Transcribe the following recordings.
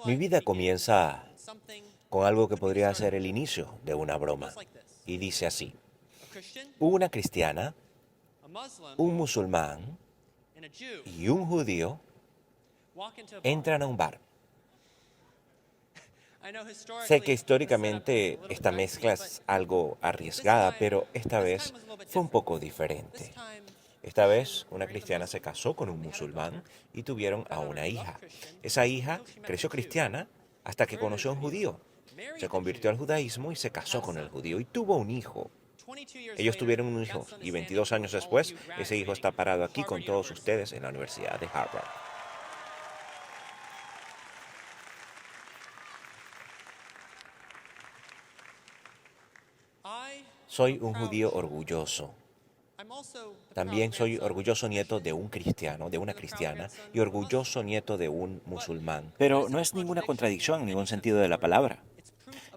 Mi vida comienza con algo que podría ser el inicio de una broma. Y dice así: una cristiana, un musulmán y un judío entran a un bar. Sé que históricamente esta mezcla es algo arriesgada, pero esta vez fue un poco diferente. Esta vez una cristiana se casó con un musulmán y tuvieron a una hija. Esa hija creció cristiana hasta que conoció a un judío. Se convirtió al judaísmo y se casó con el judío y tuvo un hijo. Ellos tuvieron un hijo y 22 años después, ese hijo está parado aquí con todos ustedes en la Universidad de Harvard. Soy un judío orgulloso. También soy orgulloso nieto de un cristiano, de una cristiana, y orgulloso nieto de un musulmán. Pero no es ninguna contradicción en ningún sentido de la palabra.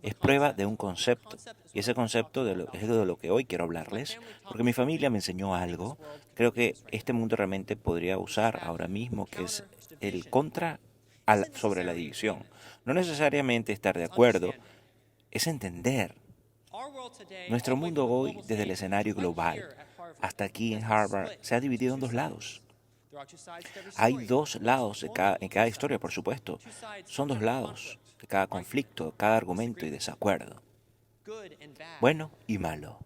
Es prueba de un concepto. Y ese concepto es de lo que hoy quiero hablarles, porque mi familia me enseñó algo. Creo que este mundo realmente podría usar ahora mismo, que es el sobre la división. No necesariamente estar de acuerdo, es entender. Nuestro mundo hoy, desde el escenario global hasta aquí en Harvard, se ha dividido en dos lados. Hay dos lados en cada historia, por supuesto. Son dos lados de cada conflicto, cada argumento y desacuerdo. Bueno y malo.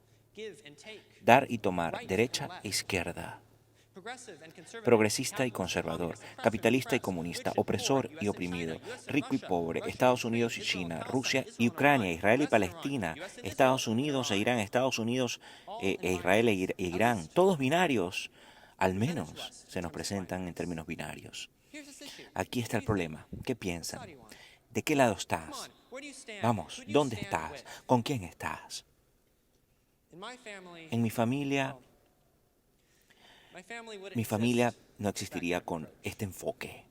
Dar y tomar, derecha e izquierda. Progresista y conservador, capitalista y comunista, opresor y oprimido, rico y pobre, Estados Unidos y China, Rusia y Ucrania, Israel y Palestina, Estados Unidos e Irán, Estados Unidos e Israel e Irán, todos binarios, al menos se nos presentan en términos binarios. Aquí está el problema. ¿Qué piensan? ¿De qué lado estás? Vamos, ¿dónde estás? ¿Con quién estás? En mi familia no existiría con este enfoque.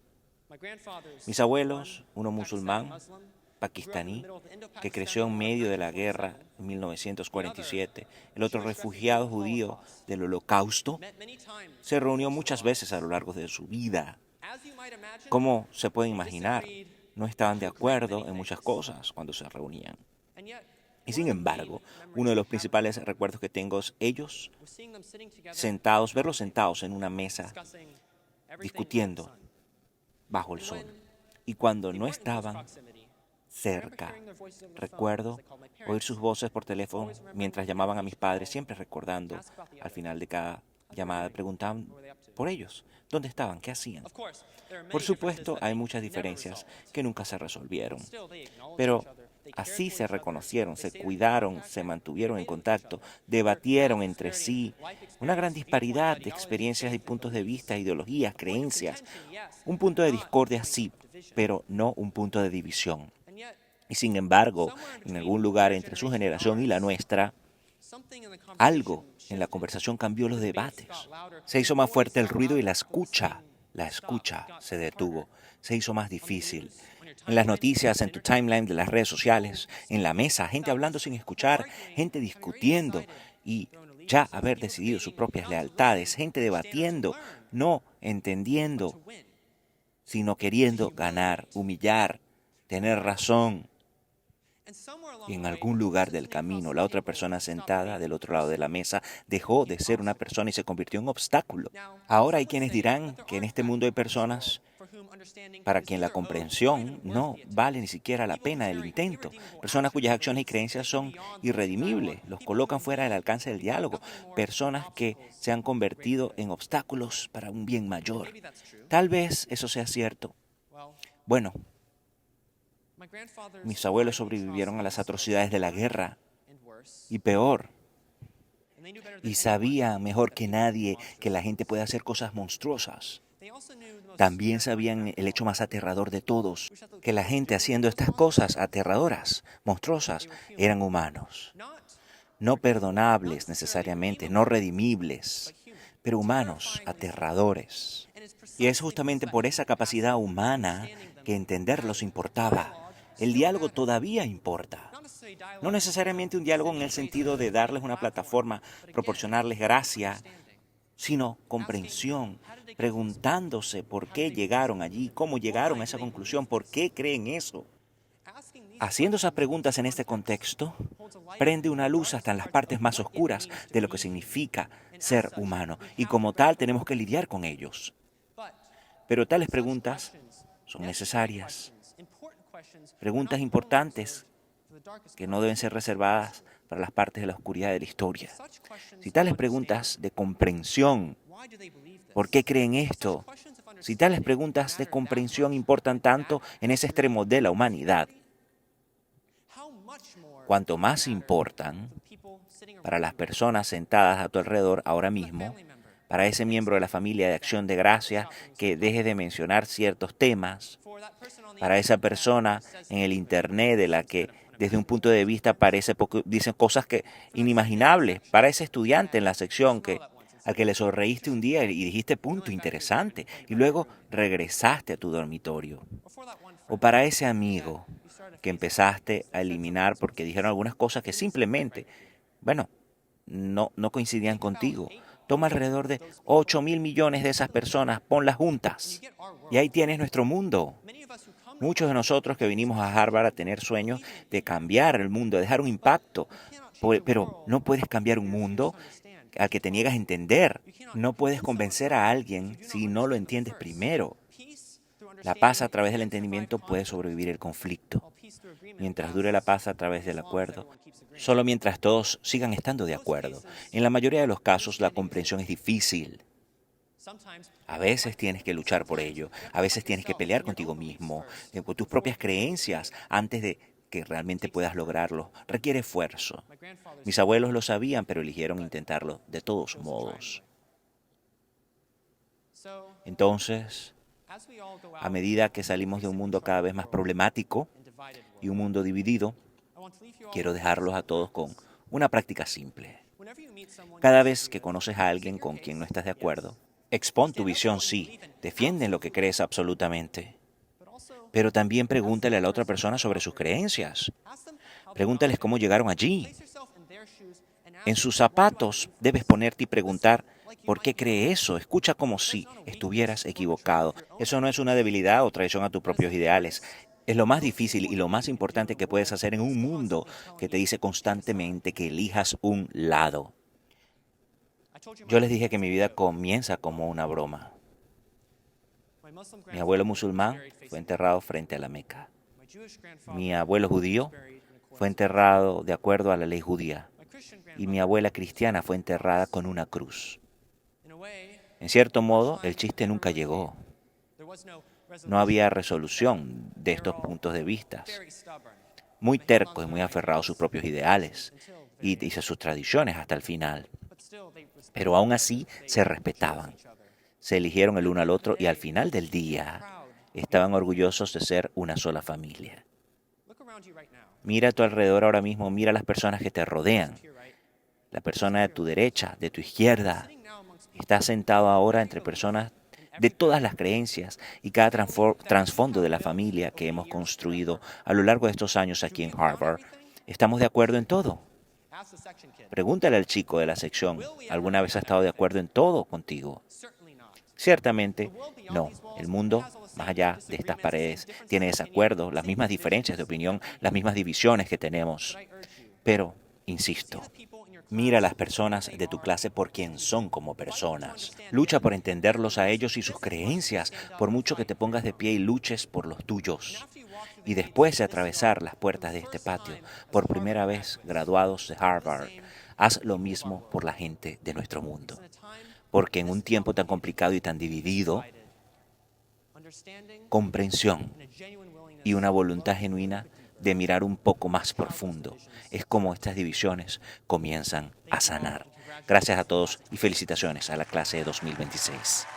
Mis abuelos, uno musulmán, pakistaní, que creció en medio de la guerra en 1947, el otro refugiado judío del Holocausto, se reunió muchas veces a lo largo de su vida. Como se pueden imaginar, no estaban de acuerdo en muchas cosas cuando se reunían. Y sin embargo, uno de los principales recuerdos que tengo es ellos verlos sentados en una mesa discutiendo bajo el sol. Y cuando no estaban cerca, recuerdo oír sus voces por teléfono mientras llamaban a mis padres, siempre recordando al final de cada llamada, preguntaban por ellos, dónde estaban, qué hacían. Por supuesto, hay muchas diferencias que nunca se resolvieron, pero así se reconocieron, se cuidaron, se mantuvieron en contacto, debatieron entre sí. Una gran disparidad de experiencias y puntos de vista, ideologías, creencias. Un punto de discordia sí, pero no un punto de división. Y sin embargo, en algún lugar entre su generación y la nuestra, algo en la conversación cambió los debates. Se hizo más fuerte el ruido y la escucha se detuvo, se hizo más difícil. En las noticias, en tu timeline de las redes sociales, en la mesa, gente hablando sin escuchar, gente discutiendo y ya haber decidido sus propias lealtades, gente debatiendo, no entendiendo, sino queriendo ganar, humillar, tener razón. Y en algún lugar del camino, la otra persona sentada del otro lado de la mesa dejó de ser una persona y se convirtió en un obstáculo. Ahora hay quienes dirán que en este mundo hay personas para quien la comprensión no vale ni siquiera la pena del intento. Personas cuyas acciones y creencias son irredimibles, los colocan fuera del alcance del diálogo. Personas que se han convertido en obstáculos para un bien mayor. Tal vez eso sea cierto. Bueno, mis abuelos sobrevivieron a las atrocidades de la guerra y peor. Y sabían mejor que nadie que la gente puede hacer cosas monstruosas. También sabían el hecho más aterrador de todos, que la gente haciendo estas cosas aterradoras, monstruosas, eran humanos. No perdonables necesariamente, no redimibles, pero humanos, aterradores. Y es justamente por esa capacidad humana que entenderlos importaba. El diálogo todavía importa. No necesariamente un diálogo en el sentido de darles una plataforma, proporcionarles gracia, sino comprensión, preguntándose por qué llegaron allí, cómo llegaron a esa conclusión, por qué creen eso. Haciendo esas preguntas en este contexto, prende una luz hasta en las partes más oscuras de lo que significa ser humano, y como tal tenemos que lidiar con ellos. Pero tales preguntas son necesarias, preguntas importantes que no deben ser reservadas para las partes de la oscuridad de la historia. Si tales preguntas de comprensión, ¿por qué creen esto? Si tales preguntas de comprensión importan tanto en ese extremo de la humanidad, cuanto más importan para las personas sentadas a tu alrededor ahora mismo, para ese miembro de la familia de Acción de Gracias que deje de mencionar ciertos temas, para esa persona en el Internet de la que desde un punto de vista parece dicen cosas que inimaginables, para ese estudiante en la sección al que le sonreíste un día y dijiste punto interesante y luego regresaste a tu dormitorio, o para ese amigo que empezaste a eliminar porque dijeron algunas cosas que simplemente, bueno, no coincidían contigo. Toma alrededor de 8.000 millones de esas personas, ponlas juntas. Y ahí tienes nuestro mundo. Muchos de nosotros que vinimos a Harvard a tener sueños de cambiar el mundo, de dejar un impacto, pero no puedes cambiar un mundo al que te niegas a entender. No puedes convencer a alguien si no lo entiendes primero. La paz a través del entendimiento puede sobrevivir el conflicto. Mientras dure la paz a través del acuerdo, solo mientras todos sigan estando de acuerdo. En la mayoría de los casos, la comprensión es difícil. A veces tienes que luchar por ello, a veces tienes que pelear contigo mismo, con tus propias creencias, antes de que realmente puedas lograrlo. Requiere esfuerzo. Mis abuelos lo sabían, pero eligieron intentarlo de todos modos. Entonces, a medida que salimos de un mundo cada vez más problemático y un mundo dividido, quiero dejarlos a todos con una práctica simple. Cada vez que conoces a alguien con quien no estás de acuerdo, expón tu visión, sí, defiende lo que crees absolutamente, pero también pregúntale a la otra persona sobre sus creencias. Pregúntales cómo llegaron allí. En sus zapatos debes ponerte y preguntar, ¿por qué cree eso? Escucha como si estuvieras equivocado. Eso no es una debilidad o traición a tus propios ideales. Es lo más difícil y lo más importante que puedes hacer en un mundo que te dice constantemente que elijas un lado. Yo les dije que mi vida comienza como una broma. Mi abuelo musulmán fue enterrado frente a la Meca. Mi abuelo judío fue enterrado de acuerdo a la ley judía. Y mi abuela cristiana fue enterrada con una cruz. En cierto modo, el chiste nunca llegó. No había resolución de estos puntos de vista. Muy tercos y muy aferrados a sus propios ideales y a sus tradiciones hasta el final. Pero aún así se respetaban. Se eligieron el uno al otro y al final del día estaban orgullosos de ser una sola familia. Mira a tu alrededor ahora mismo, mira a las personas que te rodean. La persona de tu derecha, de tu izquierda, está sentado ahora entre personas de todas las creencias y cada trasfondo de la familia que hemos construido a lo largo de estos años aquí en Harvard. ¿Estamos de acuerdo en todo? Pregúntale al chico de la sección, ¿alguna vez ha estado de acuerdo en todo contigo? Ciertamente, no. El mundo, más allá de estas paredes, tiene desacuerdos, las mismas diferencias de opinión, las mismas divisiones que tenemos. Pero, insisto, mira a las personas de tu clase por quien son como personas. Lucha por entenderlos a ellos y sus creencias, por mucho que te pongas de pie y luches por los tuyos. Y después de atravesar las puertas de este patio, por primera vez graduados de Harvard, haz lo mismo por la gente de nuestro mundo. Porque en un tiempo tan complicado y tan dividido, comprensión y una voluntad genuina de mirar un poco más profundo es como estas divisiones comienzan a sanar. Gracias a todos y felicitaciones a la clase de 2026.